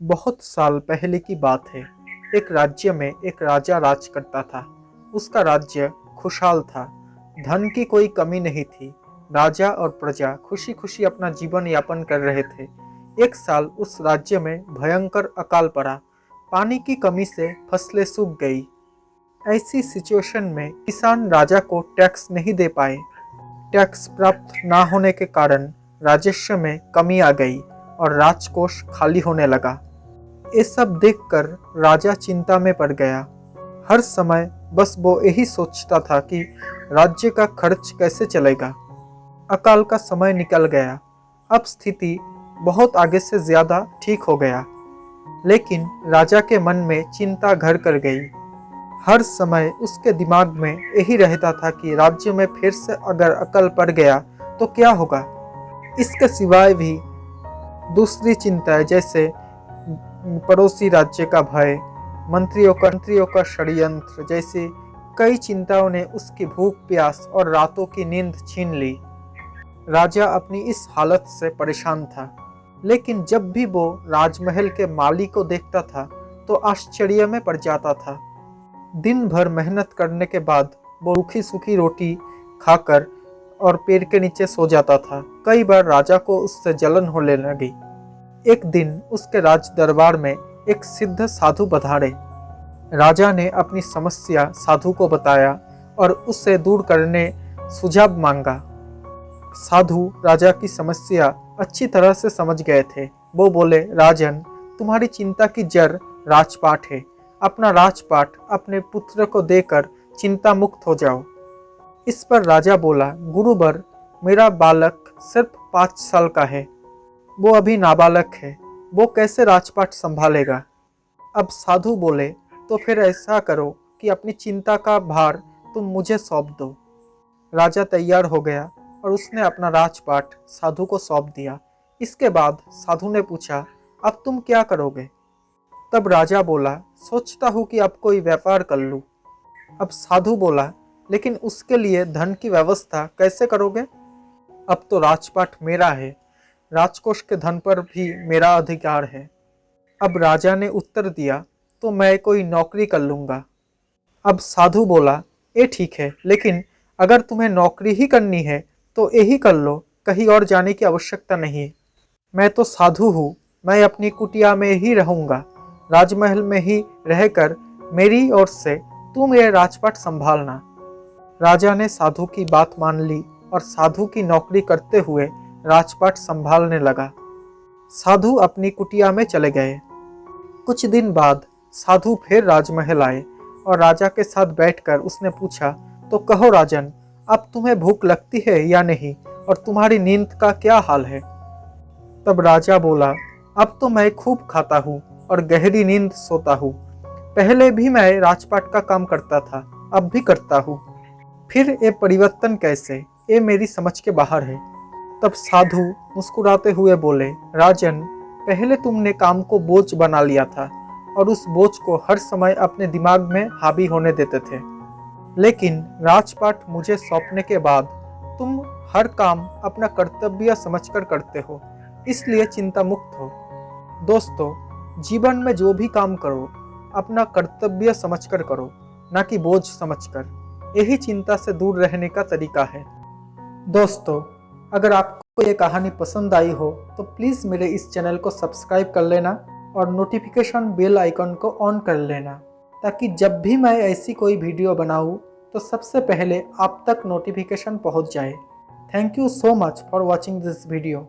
बहुत साल पहले की बात है। एक राज्य में एक राजा राज करता था। उसका राज्य खुशहाल था। धन की कोई कमी नहीं थी। राजा और प्रजा खुशी खुशी अपना जीवन यापन कर रहे थे। एक साल उस राज्य में भयंकर अकाल पड़ा। पानी की कमी से फसलें सूख गई। ऐसी सिचुएशन में किसान राजा को टैक्स नहीं दे पाए। टैक्स प्राप्त ना होने के कारण राजस्व में कमी आ गई और राजकोष खाली होने लगा। ये सब देखकर राजा चिंता में पड़ गया। हर समय बस वो यही सोचता था कि राज्य का खर्च कैसे चलेगा। अकाल का समय निकल गया। अब स्थिति बहुत आगे से ज्यादा ठीक हो गया, लेकिन राजा के मन में चिंता घर कर गई। हर समय उसके दिमाग में यही रहता था कि राज्य में फिर से अगर अकाल पड़ गया तो क्या होगा। इसके सिवाय भी दूसरी चिंताएं, जैसे पड़ोसी राज्य का भय, मंत्रियों का षड्यंत्र जैसी कई चिंताओं ने उसकी भूख प्यास और रातों की नींद छीन ली। राजा अपनी इस हालत से परेशान था, लेकिन जब भी वो राजमहल के माली को देखता था तो आश्चर्य में पड़ जाता था। दिन भर मेहनत करने के बाद वो रूखी सूखी रोटी खाकर और पेड़ के नीचे सो जाता था। कई बार राजा को उससे जलन होने लगी। एक दिन उसके राज दरबार में एक सिद्ध साधु पधारे। राजा ने अपनी समस्या साधु को बताया और उससे दूर करने सुझाव मांगा। साधु राजा की समस्या अच्छी तरह से समझ गए थे। वो बोले, राजन, तुम्हारी चिंता की जड़ राजपाट है। अपना राजपाट अपने पुत्र को देकर चिंता मुक्त हो जाओ। इस पर राजा बोला, गुरुवर, मेरा बालक सिर्फ 5 साल का है। वो अभी नाबालक है। वो कैसे राजपाट संभालेगा। अब साधु बोले, तो फिर ऐसा करो कि अपनी चिंता का भार तुम मुझे सौंप दो। राजा तैयार हो गया और उसने अपना राजपाट साधु को सौंप दिया। इसके बाद साधु ने पूछा, अब तुम क्या करोगे। तब राजा बोला, सोचता हूँ कि अब कोई व्यापार कर लूँ। अब साधु बोला, लेकिन उसके लिए धन की व्यवस्था कैसे करोगे। अब तो राजपाट मेरा है। राजकोष के धन पर भी मेरा अधिकार है। अब राजा ने उत्तर दिया, तो मैं कोई नौकरी कर लूंगा। अब साधु बोला, ये ठीक है, लेकिन अगर तुम्हें नौकरी ही करनी है तो यही कर लो, कहीं और जाने की आवश्यकता नहीं। मैं तो साधु हूँ, मैं अपनी कुटिया में ही रहूंगा। राजमहल में ही रहकर मेरी ओर से तुम ये राजपाट संभालना। राजा ने साधु की बात मान ली और साधु की नौकरी करते हुए राजपाट संभालने लगा। साधु अपनी कुटिया में चले गए। कुछ दिन बाद साधु फिर राजमहल आए और राजा के साथ बैठकर उसने पूछा, तो कहो राजन, अब तुम्हें भूख लगती है या नहीं, और तुम्हारी नींद का क्या हाल है। तब राजा बोला, अब तो मैं खूब खाता हूँ और गहरी नींद सोता हूँ। पहले भी मैं राजपाट का काम करता था, अब भी करता हूँ। फिर ये परिवर्तन कैसे, ये मेरी समझ के बाहर है। तब साधु मुस्कुराते हुए बोले, राजन, पहले तुमने काम को बोझ बना लिया था और उस बोझ को हर समय अपने दिमाग में हावी होने देते थे। लेकिन राजपाट मुझे सौंपने के बाद तुम हर काम अपना कर्तव्य समझकर करते हो, इसलिए चिंता मुक्त हो। दोस्तों, जीवन में जो भी काम करो अपना कर्तव्य समझकर करो, ना कि बोझ समझकर। यही चिंता से दूर रहने का तरीका है। दोस्तों, अगर आपको ये कहानी पसंद आई हो तो प्लीज़ मेरे इस चैनल को सब्सक्राइब कर लेना और नोटिफिकेशन बेल आइकन को ऑन कर लेना, ताकि जब भी मैं ऐसी कोई वीडियो बनाऊँ तो सबसे पहले आप तक नोटिफिकेशन पहुंच जाए। Thank you so much for watching this video.